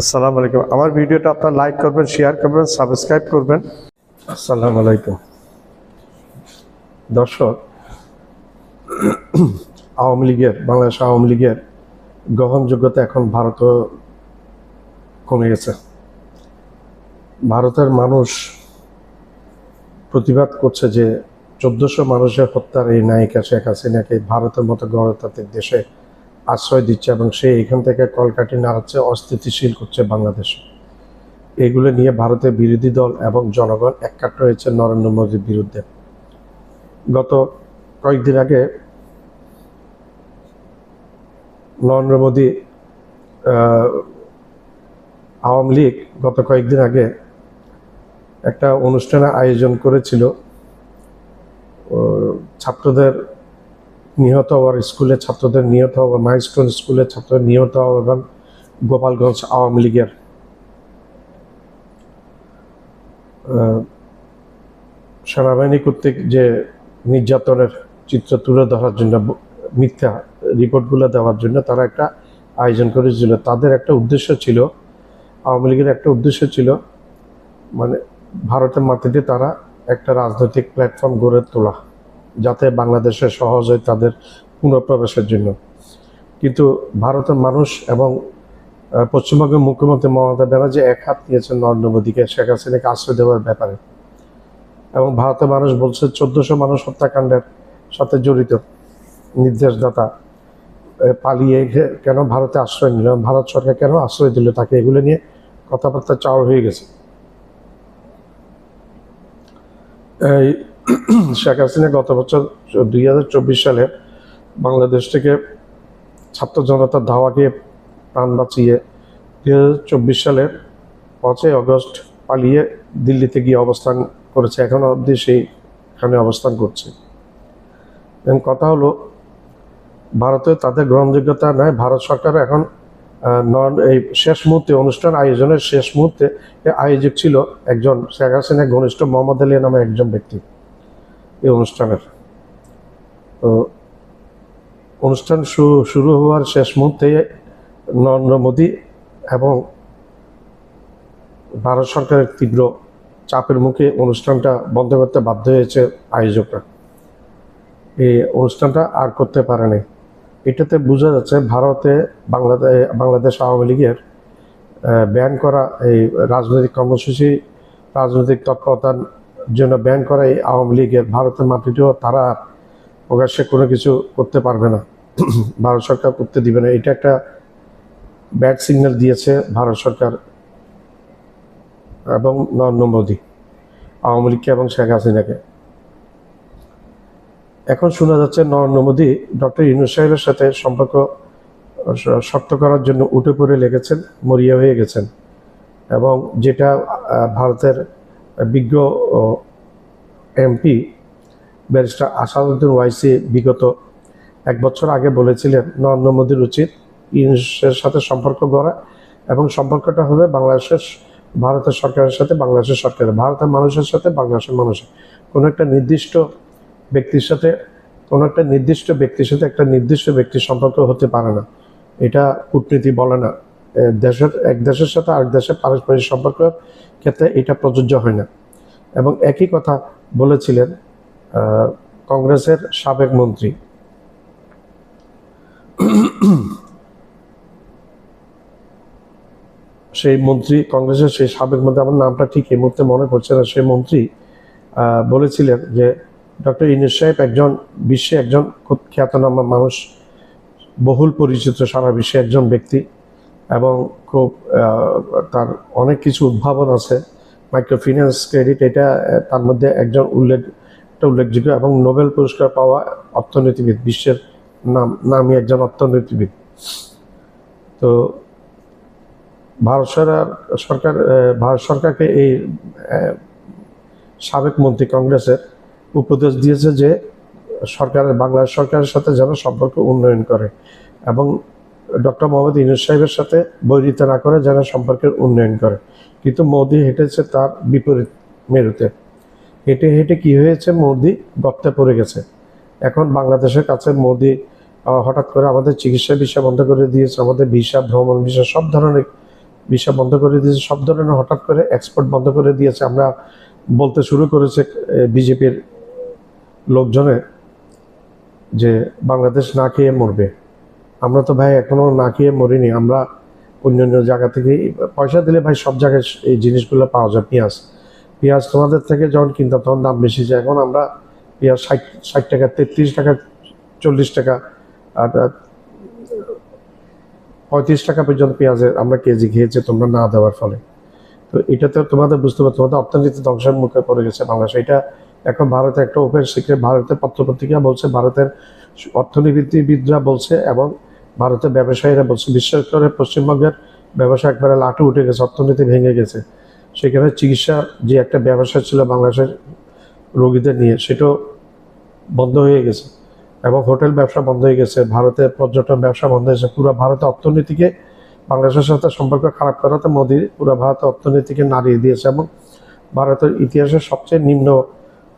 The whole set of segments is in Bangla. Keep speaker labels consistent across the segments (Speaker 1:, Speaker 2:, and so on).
Speaker 1: আসসালামু আলাইকুম। আমার ভিডিওটা আপনারা লাইক করবেন, শেয়ার করবেন, সাবস্ক্রাইব করবেন। আসসালামু আলাইকুম দর্শক, বাংলাদেশ আওয়ামী লীগের গ্রহণযোগ্যতা এখন ভারতও কমে গেছে। ভারতের মানুষ প্রতিবাদ করছে যে 1400 মানুষের হত্যার এই নায়িকা শেখ হাসিনাকে ভারতের মতো গণতান্ত্রিক দেশে আশ্রয় দিচ্ছে এবং সে এখান থেকে কলকাঠি নাড়াচ্ছে, অস্থিতিশীল করছে বাংলাদেশ। এগুলো নিয়ে ভারতের বিরোধী দল এবং জনগণ এককাট্ট হয়েছে নরেন্দ্র মোদীর বিরুদ্ধে। গত কয়েকদিন আগে নরেন্দ্র মোদী আওয়ামী লীগ গত কয়েকদিন আগে একটা অনুষ্ঠানের আয়োজন করেছিল ছাত্রদের নিহত হওয়ার, স্কুলের ছাত্রদের নিহত হওয়া, মাইলস্টোন স্কুলের ছাত্রদের নিহত হওয়া এবং গোপালগঞ্জ আওয়ামী লীগের সেনাবাহিনী কর্তৃক যে নির্যাতনের চিত্র তুলে ধরার জন্য, মিথ্যা রিপোর্টগুলো দেওয়ার জন্য তারা একটা আয়োজন করেছিল। তাদের একটা উদ্দেশ্য ছিল, আওয়ামী লীগের একটা উদ্দেশ্য ছিল, মানে ভারতের মাটিতে তারা একটা রাজনৈতিক প্ল্যাটফর্ম গড়ে তোলা, যাতে বাংলাদেশে সহজ হয় তাদের পুনঃপ্রবেশের জন্য। কিন্তু ভারতের মানুষ এবং পশ্চিমবঙ্গের মুখ্যমন্ত্রী মমতা ব্যানার্জি এক হাত নিয়েছেন নরেন্দ্র মোদীকে শেখ হাসিনাকে আশ্রয় দেওয়ার ব্যাপারে। এবং ভারতের মানুষ বলছে 1400 মানুষ হত্যাকাণ্ডের সাথে জড়িত নির্দেশদাতা পালিয়ে কেন ভারতে আশ্রয় নিল, ভারত সরকার কেন আশ্রয় দিল তাকে, এগুলো নিয়ে কথাবার্তা চাওয়া হয়ে গেছে। এই শেখ হাসিনা গত বছর 2024 সালে বাংলাদেশ থেকে ছাত্র জনতার ধাওয়াকে প্রাণ বাঁচিয়ে 2024 সালের 5 আগস্ট পালিয়ে দিল্লিতে গিয়ে অবস্থান করেছে। এখনো অবধি সেইখানে অবস্থান করছে। এবং কথা হলো, ভারতে তাদের গ্রহণযোগ্যতা নয়। ভারত সরকার এখন এই শেষ মুহূর্তে, অনুষ্ঠান আয়োজনের শেষ মুহূর্তে আয়োজক ছিল একজন শেখ হাসিনার ঘনিষ্ঠ মোহাম্মদ আলী নামে একজন ব্যক্তি এই অনুষ্ঠানের। তো অনুষ্ঠান শুরু হওয়ার শেষ মুহূর্তে নরেন্দ্র মোদী এবং ভারত সরকারের তীব্র চাপের মুখে অনুষ্ঠানটা বন্ধ করতে বাধ্য হয়েছে আয়োজকরা। এই অনুষ্ঠানটা আর করতে পারেনি। এটাতে বোঝা যাচ্ছে ভারতে বাংলাদেশ আওয়ামী লীগের ব্যান করা এই রাজনৈতিক কর্মসূচি, রাজনৈতিক তৎপরতার জন্য ব্যান করা এই আওয়ামী লীগের ভারতের মাটিতেও তারা প্রকাশ্যে কোনো কিছু করতে পারবে না, ভারত সরকার করতে দিবে না। এটা একটা ব্যাড সিগন্যাল দিয়েছে ভারত সরকার এবং নরেন্দ্র মোদী আওয়ামী লীগকে এবং শেখ হাসিনাকে। এখন শোনা যাচ্ছে নরেন্দ্র মোদী ডক্টর ইউনূস সাহেবের সাথে সম্পর্ক শক্ত করার জন্য উঠে পড়ে লেগেছেন, মরিয়া হয়ে গেছেন। এবং যেটা ভারতের বিজ্ঞ এমপি ব্যারিস্টার আসাদুদ্দিন ওয়াইসি বিগত 1 বছর আগে বলেছিলেন, নরেন্দ্র মোদীর উচিত ইউনূসের সাথে সম্পর্ক গড়া এবং সম্পর্কটা হবে ভারতের সরকারের সাথে বাংলাদেশের সরকারের, ভারতের মানুষের সাথে বাংলাদেশের মানুষের। কোনো একটা নির্দিষ্ট ব্যক্তির সাথে একটা নির্দিষ্ট ব্যক্তির সম্পর্ক হতে পারে না। এটা কূটনীতি বলে না। এক দেশের সাথে আরেক দেশের পারস্পরিক সম্পর্কের ক্ষেত্রে এটা প্রযোজ্য হয় না। এবং একই কথা বলেছিলেন কংগ্রেসের সাবেক মন্ত্রী, কংগ্রেসের সেই সাবেক মন্ত্রী, আমার নামটা ঠিক এই মুহূর্তে মনে পড়ছে না, সেই মন্ত্রী বলেছিলেন যে ডক্টর ইউনূস সাহেব বিশ্বে একজন খুব খ্যাতনামা মানুষ, বহুল পরিচিত সারা বিশ্বে একজন ব্যক্তি এবং খুব তার অনেক কিছু উদ্ভাবন আছে, মাইক্রো ফিন্যান্স, ক্রেডিট, এটা তার মধ্যে একজন উল্লেখযোগ্য এবং নোবেল পুরস্কার পাওয়া অর্থনীতিবিদ, বিশ্বের নামী একজন অর্থনীতিবিদ। তো ভারত সরকারকে এই সাবেক মন্ত্রী কংগ্রেসের উপদেশ দিয়েছে যে বাংলাদেশ সরকারের সাথে যেন সম্পর্ক উন্নয়ন করে এবং ডক্টর মোহাম্মদ ইউনূস সাহেবের সাথে বৈরিতা না করে যেন সম্পর্কের উন্নয়ন করে। কিন্তু মোদী হেঁটেছে তার বিপরীত মেরুতে। হেঁটে হেঁটে কি হয়েছে, মোদী গর্তে পড়ে গেছে। এখন বাংলাদেশের কাছে মোদী হঠাৎ করে আমাদের চিকিৎসা ভিসা বন্ধ করে দিয়েছে, আমাদের ভিসা, ভ্রমণ ভিসা, সব ধরনের ভিসা বন্ধ করে দিয়েছে, সব ধরনের হঠাৎ করে এক্সপোর্ট বন্ধ করে দিয়েছে। আমরা বলতে শুরু করেছে বিজেপির লোকজনে যে বাংলাদেশ না খেয়ে মরবে। আমরা তো ভাই এখনো না খেয়ে মরিনি। আমরা অন্যান্য জায়গা থেকে পয়সা দিলে ভাই সব জায়গায় এই জিনিসগুলো পাওয়া যায়। পেঁয়াজ তোমাদের থেকে যখন কিনতাম তখন দাম বেশি যায়। এখন আমরা পেঁয়াজ 60 টাকা, 33 টাকা, 40 টাকা আর 35 টাকা পর্যন্ত পেঁয়াজের আমরা কেজি খেয়েছি তোমরা না দেওয়ার ফলে। তো এটা তো তোমাদের বুঝতে পারো, তোমাদের অর্থনীতি ধ্বংসের মুখে পড়ে গেছে বাংলাদেশ। এটা এখন ভারতে একটা ওপেন সিক্রেট, ভারতের পত্রপত্রিকা বলছে, ভারতের অর্থনীতিবিদরা বলছে এবং ভারতের ব্যবসায়ীরা বলছে, বিশেষ করে পশ্চিমবঙ্গের ব্যবসা একবারে লাটু উঠে গেছে, অর্থনীতি ভেঙে গেছে। সেখানে চিকিৎসা যে একটা ব্যবসা ছিল বাংলাদেশের রোগীদের নিয়ে, সেটাও বন্ধ হয়ে গেছে এবং হোটেল ব্যবসা বন্ধ হয়ে গেছে, ভারতের পর্যটন ব্যবসা বন্ধ হয়েছে। পুরো ভারতের অর্থনীতিকে, বাংলাদেশের সাথে সম্পর্ক খারাপ করাতে মোদী পুরো ভারতের অর্থনীতিকে নাড়িয়ে দিয়েছে এবং ভারতের ইতিহাসের সবচেয়ে নিম্ন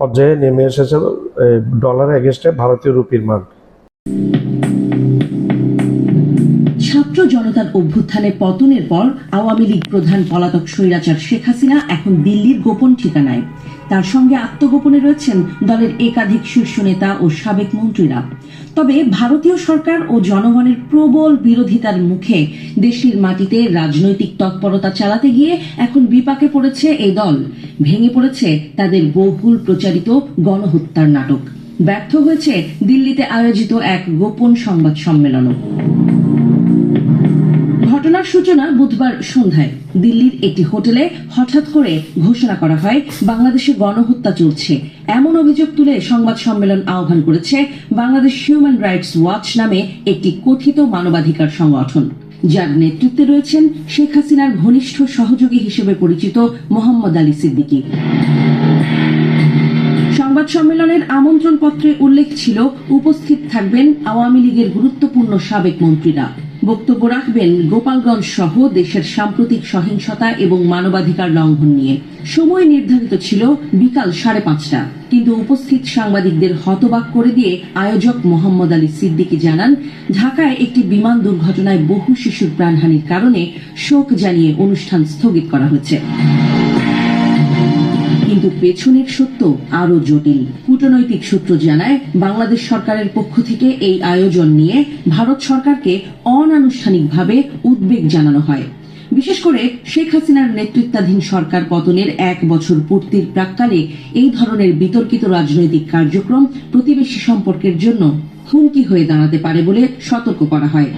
Speaker 1: পর্যায়ে নেমে এসেছে ডলার এগেনস্টে ভারতীয় রুপির মান।
Speaker 2: ছাত্র জনতার অভ্যুত্থানে পতনের পর আওয়ামী লীগ প্রধান পলাতক স্বৈরাচার শেখ হাসিনা এখন দিল্লির গোপন ঠিকানায়। তার সঙ্গে আত্মগোপনে রয়েছেন দলের একাধিক শীর্ষ নেতা ও সাবেক মন্ত্রীরা। তবে ভারতীয় সরকার ও জনগণের প্রবল বিরোধিতার মুখে দেশের মাটিতে রাজনৈতিক তৎপরতা চালাতে গিয়ে এখন বিপাকে পড়েছে এই দল। ভেঙে পড়েছে তাদের বহুল প্রচারিত গণহত্যার নাটক। ব্যর্থ হয়েছে দিল্লিতে আয়োজিত এক গোপন সংবাদ সম্মেলনও। ঘটনার সূচনা বুধবার সন্ধ্যায় দিল্লির একটি হোটেলে হঠাৎ করে ঘোষণা করা হয় বাংলাদেশে গণহত্যা চলছে। এমন অভিযোগ তুলে সংবাদ সম্মেলন আহ্বান করেছে বাংলাদেশ হিউম্যান রাইটস ওয়াচ নামে একটি কথিত মানবাধিকার সংগঠন, যার নেতৃত্বে রয়েছেন শেখ হাসিনার ঘনিষ্ঠ সহযোগী হিসেবে পরিচিত মোহাম্মদ আলী সিদ্দিকী। সংবাদ সম্মেলনের আমন্ত্রণ পত্রে উল্লেখ ছিল উপস্থিত থাকবেন আওয়ামী লীগের গুরুত্বপূর্ণ সাবেক মন্ত্রীরা। বক্তব্য রাখবেন গোপালগঞ্জ সহ দেশের সাম্প্রতিক সহিংসতা এবং মানবাধিকার লঙ্ঘন নিয়ে। সময় নির্ধারিত ছিল বিকাল 5:30, কিন্তু উপস্থিত সাংবাদিকদের হতবাক করে দিয়ে আয়োজক মোহাম্মদ আলী সিদ্দিকী জানান, ঢাকায় একটি বিমান দুর্ঘটনায় বহু শিশুর প্রাণহানির কারণে শোক জানিয়ে অনুষ্ঠান স্থগিত করা হয়েছে। কিন্তু পেছনের সত্য আরো জটিল। কূটনৈতিক সূত্র জানায়, বাংলাদেশ সরকারের পক্ষ থেকে এই আয়োজন নিয়ে ভারত সরকারকে অনানুষ্ঠানিকভাবে উদ্বেগ জানানো হয়। বিশেষ করে শেখ হাসিনার নেতৃত্বাধীন সরকার পতনের 1 বছর পূর্তির প্রাক্কালে এই ধরনের বিতর্কিত রাজনৈতিক কার্যক্রম প্রতিবেশী সম্পর্কের জন্য হুমকি হয়ে দাঁড়াতে পারে বলে সতর্ক করা হয়।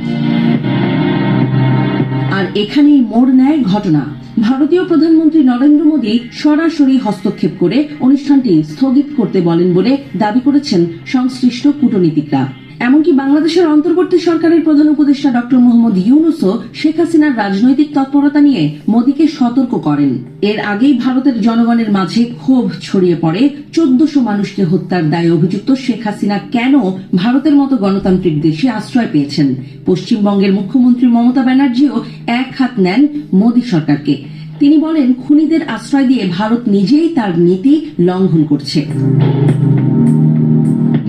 Speaker 2: আর এখানেই মোড় নেয় ঘটনা। ভারতীয় প্রধানমন্ত্রী নরেন্দ্র মোদী সরাসরি হস্তক্ষেপ করে অনুষ্ঠানটি স্থগিত করতে বলেন বলে দাবি করেছেন সংশ্লিষ্ট কূটনীতিকরা। এমনকি বাংলাদেশের অন্তর্বর্তী সরকারের প্রধান উপদেষ্টা ডক্টর মোহাম্মদ ইউনূসও শেখ হাসিনার রাজনৈতিক তৎপরতা নিয়ে মোদীকে সতর্ক করেন। এর আগেই ভারতের জনগণের মাঝে ক্ষোভ ছড়িয়ে পড়ে 1400 মানুষকে হত্যার দায়ে অভিযুক্ত শেখ হাসিনা কেন ভারতের মতো গণতান্ত্রিক দেশে আশ্রয় পেয়েছেন। পশ্চিমবঙ্গের মুখ্যমন্ত্রী মমতা ব্যানার্জিও এক হাত নেন মোদী সরকারকে। তিনি বলেন, খুনিদের আশ্রয় দিয়ে ভারত নিজেই তার নীতি লঙ্ঘন করছে।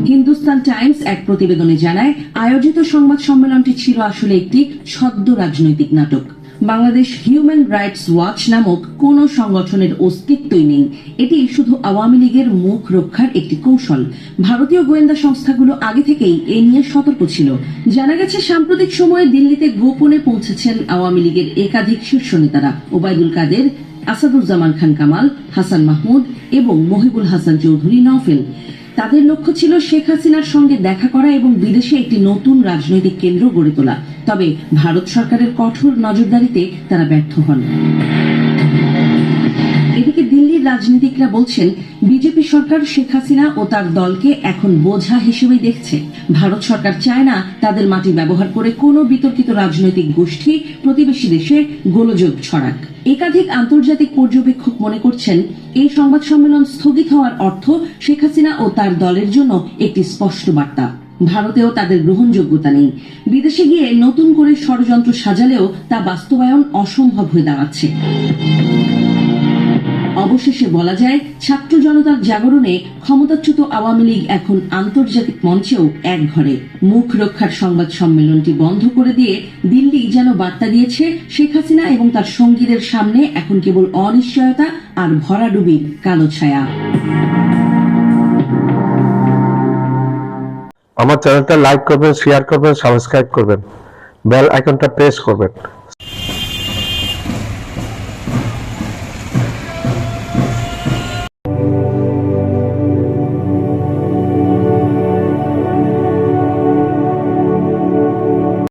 Speaker 2: হিন্দুস্তান টাইমস এক প্রতিবেদনে জানায়, আয়োজিত সংবাদ সম্মেলনটি ছিল আসলে একটি সদ্য রাজনৈতিক নাটক। বাংলাদেশ হিউম্যান রাইটস ওয়াচ নামক কোন সংগঠনের অস্তিত্বই নেই। এটি শুধু আওয়ামী লীগের মুখ রক্ষার একটি কৌশল। ভারতীয় গোয়েন্দা সংস্থাগুলো আগে থেকেই এ নিয়ে সতর্ক ছিল। জানা গেছে, সাম্প্রতিক সময়ে দিল্লিতে গোপনে পৌঁছেছেন আওয়ামী লীগের একাধিক শীর্ষ নেতারা। ওবায়দুল কাদের, আসাদুজ্জামান খান কামাল, হাসান মাহমুদ এবং মহিবুল হাসান চৌধুরী নওফেল। তাদের লক্ষ্য ছিল শেখ হাসিনার সঙ্গে দেখা করা এবং বিদেশে একটি নতুন রাজনৈতিক কেন্দ্র গড়ে তোলা। তবে ভারত সরকারের কঠোর নজরদারিতে তারা ব্যর্থ হন। এদিকে দিল্লির রাজনীতিকরা বলছেন, বিজেপি সরকার শেখ হাসিনা ও তার দলকে এখন বোঝা হিসেবে দেখছে। ভারত সরকার চায় না তাদের মাটি ব্যবহার করে কোনো বিতর্কিত রাজনৈতিক গোষ্ঠী প্রতিবেশী দেশে গোলযোগ ছড়াক। একাধিক আন্তর্জাতিক পর্যবেক্ষক মনে করছেন, এই সংবাদ সম্মেলন স্থগিত হওয়ার অর্থ শেখ হাসিনা ও তার দলের জন্য একটি স্পষ্ট বার্তা। ভারতেও তাদের গ্রহণযোগ্যতা নেই। বিদেশে গিয়ে নতুন করে ষড়যন্ত্র সাজালেও তা বাস্তবায়ন অসম্ভব হয়ে দাঁড়াচ্ছে। অবশেষে বলা যায় ছাত্র জনতার জাগরণে ক্ষমতাচ্যুত আওয়ামী লীগ এখন আন্তর্জাতিক মঞ্চেও এক ঘরে। মুখ রক্ষার সংবাদ সম্মেলনটি বন্ধ করে দিয়ে দিল্লি যেন বার্তা দিয়েছে শেখ হাসিনা এবং তার সঙ্গীদের সামনে এখন কেবল অনিশ্চয়তা আর ভরাডুবির কালো ছায়া।
Speaker 1: আমার চ্যানেলটা লাইক করবেন, শেয়ার করবেন, সাবস্ক্রাইব করবেন, বেল আইকনটা প্রেস করবেন।